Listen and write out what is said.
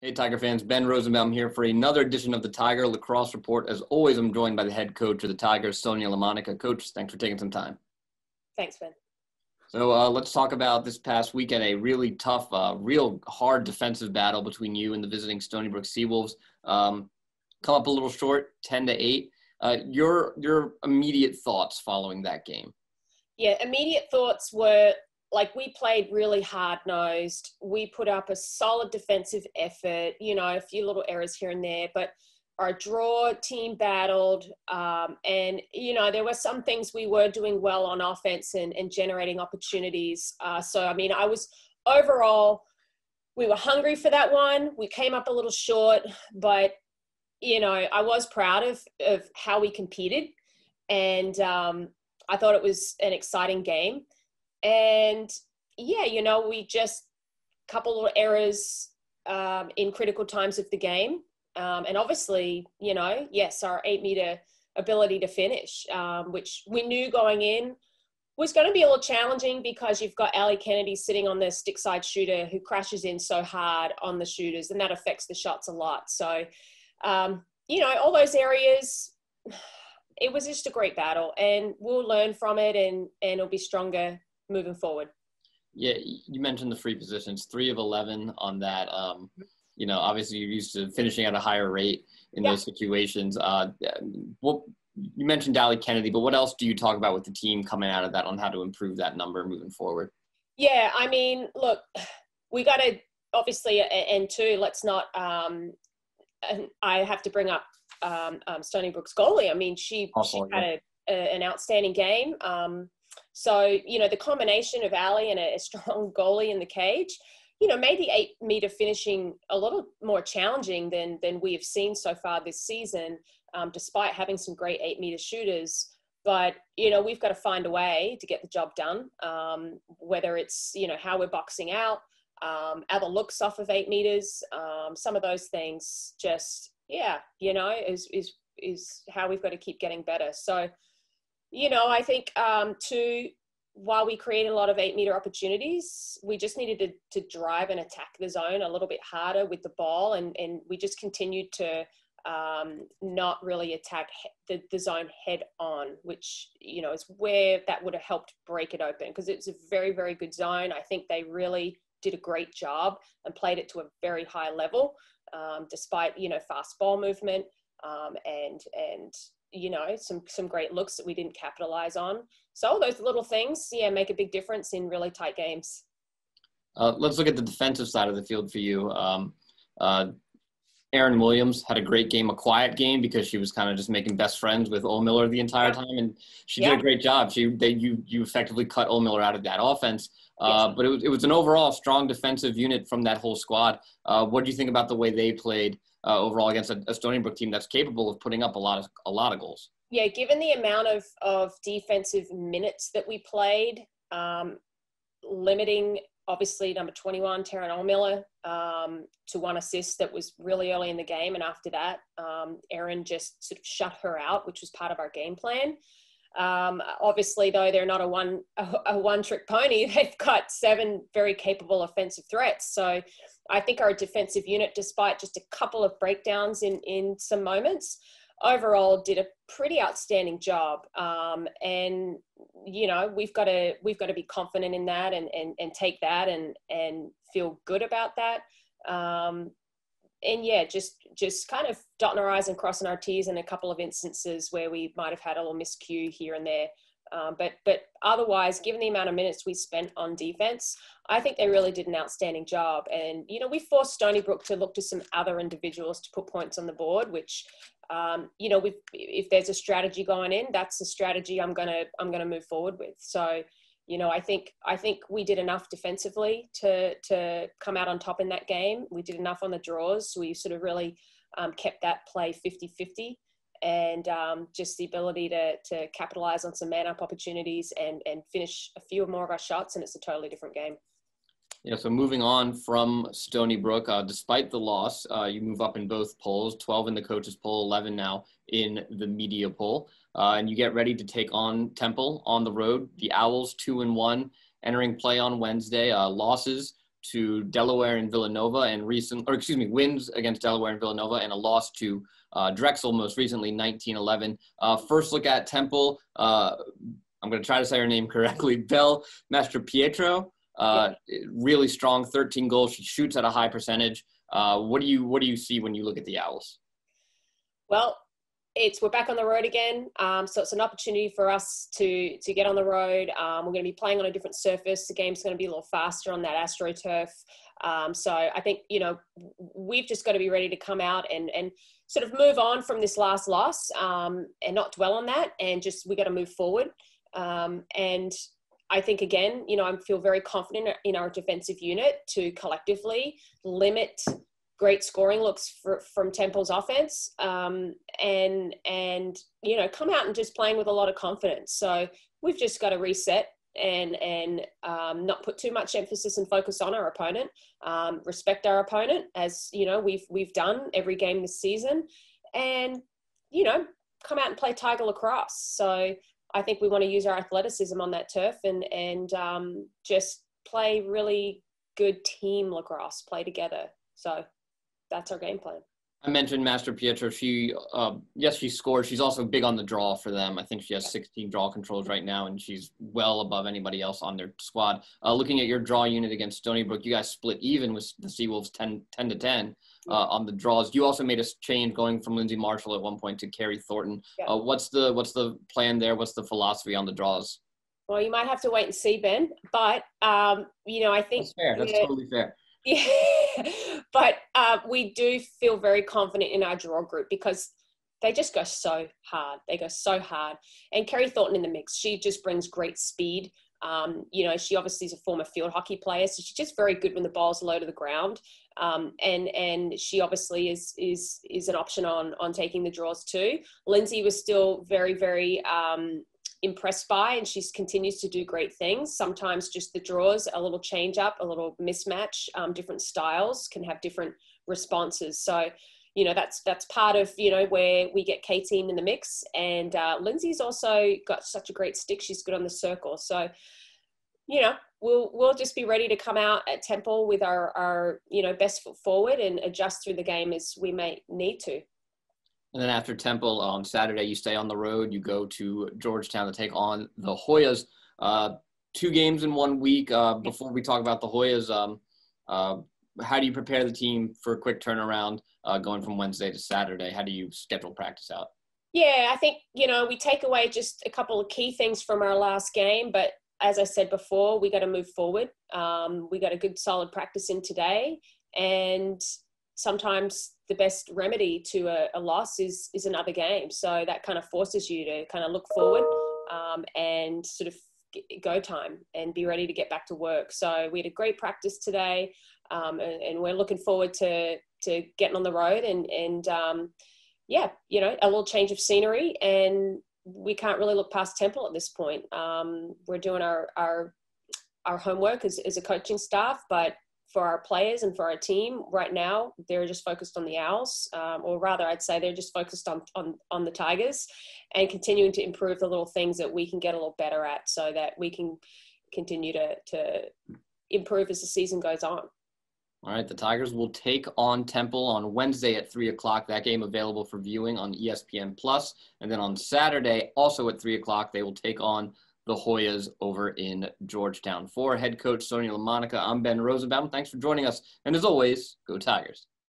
Hey, Tiger fans, Ben Rosenbaum here for another edition of the Tiger Lacrosse Report. As always, I'm joined by the head coach of the Tigers, Sonia LaMonica. Coach, thanks for taking some time. Thanks, Ben. So let's talk about this past weekend, a really tough, real hard defensive battle between you and the visiting Stony Brook Seawolves. Come up a little short, 10-8. Your immediate thoughts following that game? Yeah, immediate thoughts were, we played really hard-nosed. We put up a solid defensive effort, a few little errors here and there, but our draw team battled. And there were some things we were doing well on offense and generating opportunities. I was overall, we were hungry for that one. We came up a little short, but, I was proud of how we competed. And I thought it was an exciting game. And we just couple of errors in critical times of the game. And obviously, yes, our 8-meter ability to finish, which we knew going in was going to be a little challenging because you've got Ali Kennedy sitting on the stick side shooter who crashes in so hard on the shooters, and that affects the shots a lot. So, all those areas, it was just a great battle, and we'll learn from it and it'll be stronger moving forward. Yeah, you mentioned the free positions, 3 of 11 on that. Obviously you're used to finishing at a higher rate in those situations. You mentioned Ali Kennedy, but what else do you talk about with the team coming out of that on how to improve that number moving forward? Yeah, look, we got to obviously, and two, let's not, I have to bring up Stony Brook's goalie. She had an outstanding game. The combination of Ali and a strong goalie in the cage, made the 8-meter finishing a little more challenging than we have seen so far this season, despite having some great 8-meter shooters. But, we've got to find a way to get the job done, whether it's, how we're boxing out, other looks off of 8 meters, some of those things just, is how we've got to keep getting better. So, I think while we created a lot of 8-meter opportunities, we just needed to drive and attack the zone a little bit harder with the ball. And we just continued to not really attack the zone head on, which, is where that would have helped break it open, because it's a very, very good zone. I think they really did a great job and played it to a very high level, despite, fast ball movement and some great looks that we didn't capitalize on. So all those little things, make a big difference in really tight games. Let's look at the defensive side of the field for you. Erin Williams had a great game, a quiet game, because she was kind of just making best friends with Ohlmiller the entire time, and she did a great job. You effectively cut Ohlmiller out of that offense. But it was an overall strong defensive unit from that whole squad. What do you think about the way they played overall against a Stony Brook team that's capable of putting up a lot of goals? Yeah, given the amount of defensive minutes that we played, limiting obviously number 21, Taryn Ohlmiller, to 1 assist that was really early in the game. And after that, Erin just sort of shut her out, which was part of our game plan. Obviously, though, they're not a one-trick pony. They've got 7 very capable offensive threats. So I think our defensive unit, despite just a couple of breakdowns in some moments, overall did a pretty outstanding job. And we've got to be confident in that and take that and feel good about that. Just kind of dotting our I's and crossing our T's in a couple of instances where we might have had a little miscue here and there. But otherwise, given the amount of minutes we spent on defense, I think they really did an outstanding job. And, we forced Stony Brook to look to some other individuals to put points on the board, which, if there's a strategy going in, that's the strategy I'm going to move forward with. So, I think we did enough defensively to come out on top in that game. We did enough on the draws. We sort of really kept that play 50-50, and just the ability to capitalize on some man-up opportunities and finish a few more of our shots, and it's a totally different game. Yeah, so moving on from Stony Brook, despite the loss, you move up in both polls, 12 in the coaches poll, 11 now in the media poll. And you get ready to take on Temple on the road. The Owls 2-1, entering play on Wednesday. Losses to Delaware and Villanova, and wins against Delaware and Villanova, and a loss to Drexel most recently, 19-11. First look at Temple. I'm going to try to say her name correctly. Belle Mastropietro, really strong, 13 goals. She shoots at a high percentage. What do you see when you look at the Owls? Well, we're back on the road again, so it's an opportunity for us to get on the road. We're going to be playing on a different surface. The game's going to be a little faster on that AstroTurf. So I think, we've just got to be ready to come out and sort of move on from this last loss, and not dwell on that, and we got to move forward. And I think, again, I feel very confident in our defensive unit to collectively limit great scoring looks from Temple's offense, and come out and just playing with a lot of confidence. So we've just got to reset and not put too much emphasis and focus on our opponent, respect our opponent, as we've done every game this season, and come out and play Tiger Lacrosse. So I think we want to use our athleticism on that turf and just play really good team lacrosse, play together. So that's our game plan. I mentioned Mastropietro. She scores. She's also big on the draw for them. I think she has 16 draw controls right now, and she's well above anybody else on their squad. Looking at your draw unit against Stony Brook, you guys split even with the Seawolves 10-10 on the draws. You also made a change going from Lindsay Marshall at one point to Carrie Thornton. Yeah. What's the plan there? What's the philosophy on the draws? Well, you might have to wait and see, Ben. But I think that's fair. That's totally fair. Yeah, but we do feel very confident in our draw group because they just go so hard. They go so hard. And Carrie Thornton in the mix, she just brings great speed. She obviously is a former field hockey player, so she's just very good when the ball's low to the ground. And she obviously is an option on taking the draws too. Lindsay was still very, very impressed by, and she continues to do great things. Sometimes just the draws, a little change up, a little mismatch, different styles can have different responses. So, that's part of, where we get K-Team in the mix. And Lindsay's also got such a great stick. She's good on the circle. So, we'll just be ready to come out at Temple with our best foot forward and adjust through the game as we may need to. And then after Temple on Saturday, you stay on the road. You go to Georgetown to take on the Hoyas. 2 games in 1 week. Before we talk about the Hoyas, how do you prepare the team for a quick turnaround going from Wednesday to Saturday? How do you schedule practice out? Yeah, I think, we take away just a couple of key things from our last game. But as I said before, we got to move forward. We got a good, solid practice in today. And sometimes the best remedy to a loss is another game. So that kind of forces you to kind of look forward and sort of go time and be ready to get back to work. So we had a great practice today, and we're looking forward to getting on the road and a little change of scenery. And we can't really look past Temple at this point. We're doing our homework as a coaching staff, but for our players and for our team right now, they're just focused on the Owls, or rather I'd say they're just focused on the Tigers, and continuing to improve the little things that we can get a little better at so that we can continue to improve as the season goes on. All right, the Tigers will take on Temple on Wednesday at 3 o'clock. That game available for viewing on ESPN+. And then on Saturday, also at 3 o'clock, they will take on the Hoyas over in Georgetown. For head coach Sonia LaMonica, I'm Ben Rosenbaum. Thanks for joining us. And as always, go Tigers.